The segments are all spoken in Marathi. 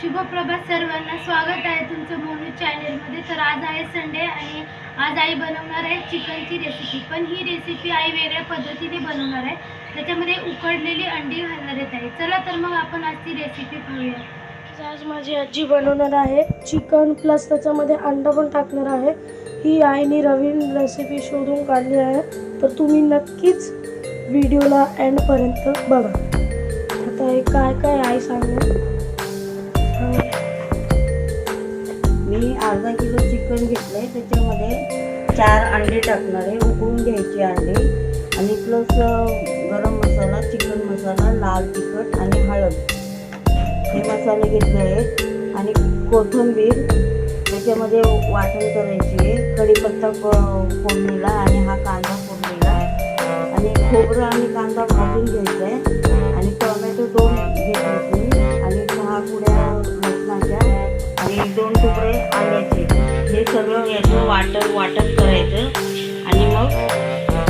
शुभप्रभात सर्वांना, स्वागत आहे तुमचं मोनू चॅनलमध्ये। तर आज आहे संडे आणि आज आई बनवणार आहे चिकनची रेसिपी। पण ही रेसिपी आई वेगळ्या पद्धतीने बनवणार आहे, त्याच्यामध्ये उकडलेली अंडी घालणार आहे। चला तर मग आपण आज ती रेसिपी पाहूया। आज माझी आजी बनवणार आहे चिकन प्लस त्याच्यामध्ये अंडा पण टाकणार आहे। ही आईने नवीन रेसिपी शोधून काढली आहे, तर तुम्ही नक्कीच व्हिडिओला एंड पर्यंत बघा। आता हे काय काय आई सांगू। मी अर्धा किलो चिकन घेतलंय, त्याच्यामध्ये 4 अंडे टाकणार आहे, उकळून घ्यायची अंडे आणि प्लस गरम मसाला, चिकन मसाला, लाल तिखट आणि हळद हे मसाले घेतले आहेत आणि कोथिंबीर त्याच्यामध्ये वाटण करायची आहे, कढीपत्ता फोडणीला आणि हा कांदा फोडणीला आणि खोबरं आणि कांदा भाजून घ्यायचा आहे आणि टोमॅटो 2 घेतले आणि 6 कुड्या लसणाच्या आणि 2 तुकडे आल्याचे। हे सगळं याचं वाटप करायचं आणि मग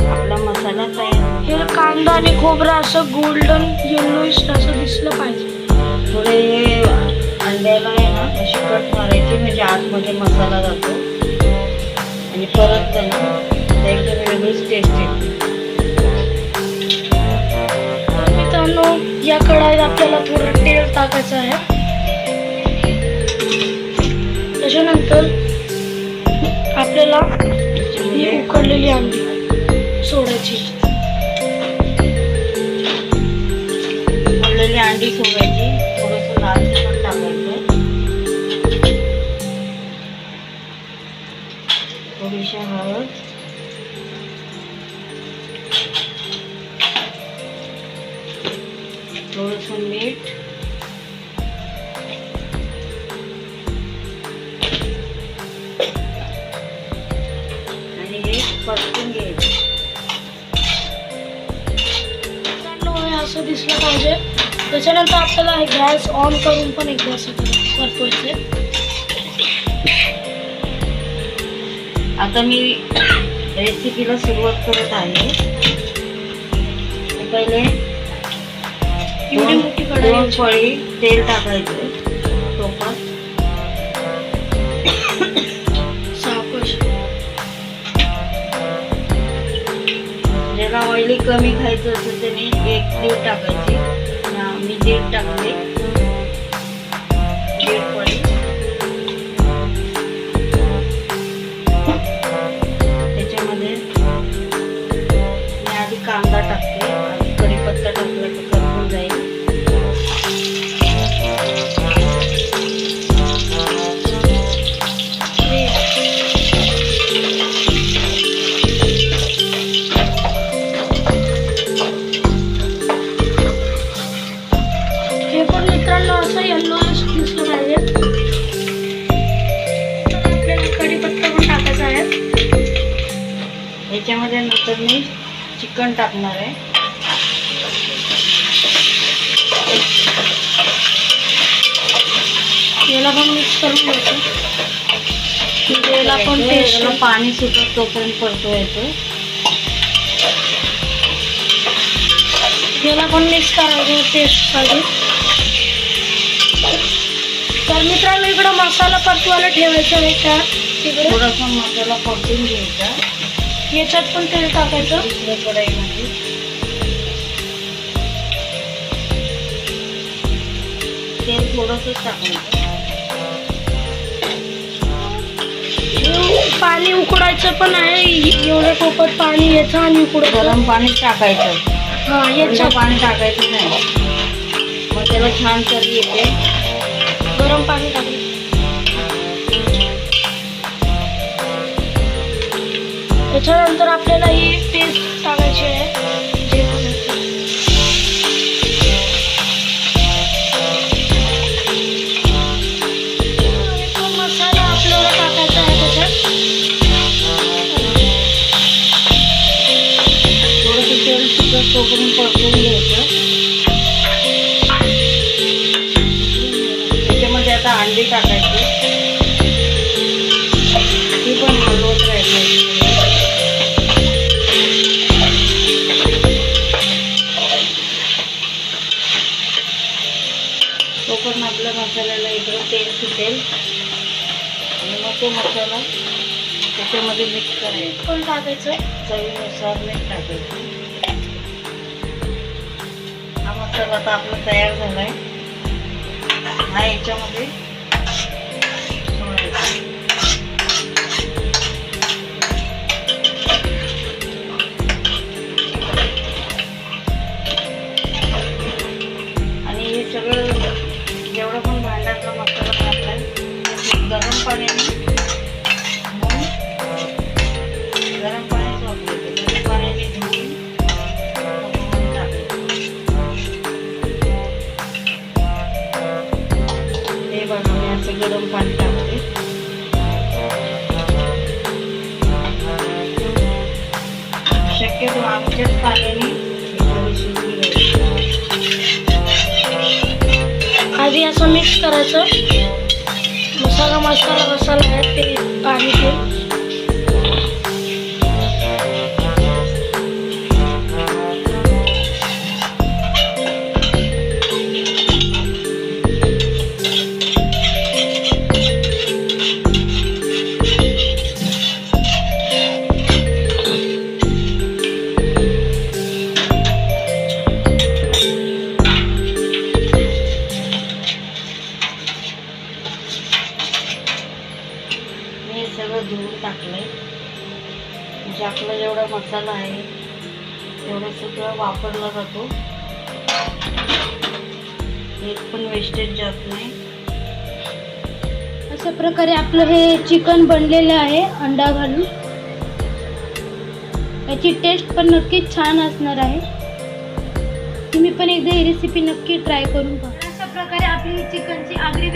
आपला मसाला तयार। हे कांदा आणि खोबरं असं गोल्डन येलोइश असं दिसलं पाहिजे। थोडे अंड्याला आहे ना अशी कट मारायची, म्हणजे आतमध्ये मसाला जातो आणि परत त्यांना एकदम वेगळीच टेस्ट येते। मित्रांनो, या कढईत आपल्याला थोडं तेल टाकायचं आहे। त्याच्यानंतर आपल्याला ही उकडलेली अंडी सोडायची। उकडलेली अंडी सोडायची, थोडंसं लाल तिखट टाकायचं, थोडीशी हळद, थोडंसं मीठ आणि हे परतून घ्यायचं। असं दिसलं पाहिजे। त्याच्यानंतर आपल्याला हे गॅस ऑन करून पण एकदा असं परतवायचे। आता मी रेसिपीला सुरुवात करत आहे। पहिले एवढी मोठी कढई 2 पळी तेल टाकायचं टोपात, सावकाश। ज्याला ऑइली कमी खायचं असेल त्याने 1-1.5 टाकायची। मी 1.5 टाकले, 1.5 पळी। त्याच्यामध्ये मी आधी कांदा टाकते, आधी कढीपत्ता टाकला तर करपून जाईल। हे पण मित्रांनो असं येल्लोइश दिसलं पाहिजे। आपल्याला कढीपत्ता पण टाकायचा आहे। याच्यामध्ये नंतर मी चिकन टाकणार आहे। याला पण मिक्स करून घ्यायचं, म्हणजे याला पण टेस्ट पाणी सुटत तोपर्यंत परतवायचं। याला पण मिक्स करायचं टेस्टसाठी। तर मित्रांनो, इकडं मसाला परतवायला ठेवायचा आहे का तिकडे थोडासा मसाला परतून घ्यायचा, याच्यात पण तेल टाकायचं दुसऱ्या कढईमध्ये तेल थोडंसंच टाकायचं। पाणी उकडायचं पण आहे, एवढ्या कोपत पाणी यायचं आणि उकडायचं। गरम पाणी टाकायचं, हा, याच्यात पाणी टाकायचं नाही, मग त्याला छान तरी येते। गरम पाणी टाकायचं। त्याच्यानंतर आपल्याला ही पेस्ट टाकायची आहे, जे तो मसाला आपल्याला टाकायचा आहे त्याच्यात। थोडंसं तेल सुकत तोपर्यंत परतून घ्यायचं। त्याच्यामध्ये आता अंडी टाकायची, ती पण हलवत राहायची। तोपर्यंत आपला मसाला आपल्याला इकडं तेल सुटेल आणि मग तो मसाला त्याच्यामध्ये मिक्स करायचा. पण टाकायचं. चवीनुसार मीठ टाकायचं. हा मसाला आता आपला तयार झाला आहे. हा याच्यामध्ये सोडायचा. आणि हे सगळं जेवढं पण भांड्यातला मसाला टाकलाय गरम पाण्याने गरम पाण्याच वापरायचं. गरम पाण्याने धुवून टाकायचं. हे बघा मी असं गरम पाणी टाकते. शक्यतो आमच्याच पाण्याने शिजवून घ्यायचं. आधी असं मिक्स करायचं. मसाला आहे ते पाणी ते सगळं धुवून टाकलंय. म्हणजे आपला जेवढा मसाला आहे तेवढं सगळं वापरला जातो. एक पण वेस्टेज जात नाही. अशा प्रकारे आपलं हे चिकन बनलेलं आहे अंडा घालून. याची टेस्ट पण नक्कीच छान असणार आहे. तुम्ही पण एकदा ही रेसिपी नक्की ट्राय करून पहा. अशा प्रकारे आपली चिकनची आगरी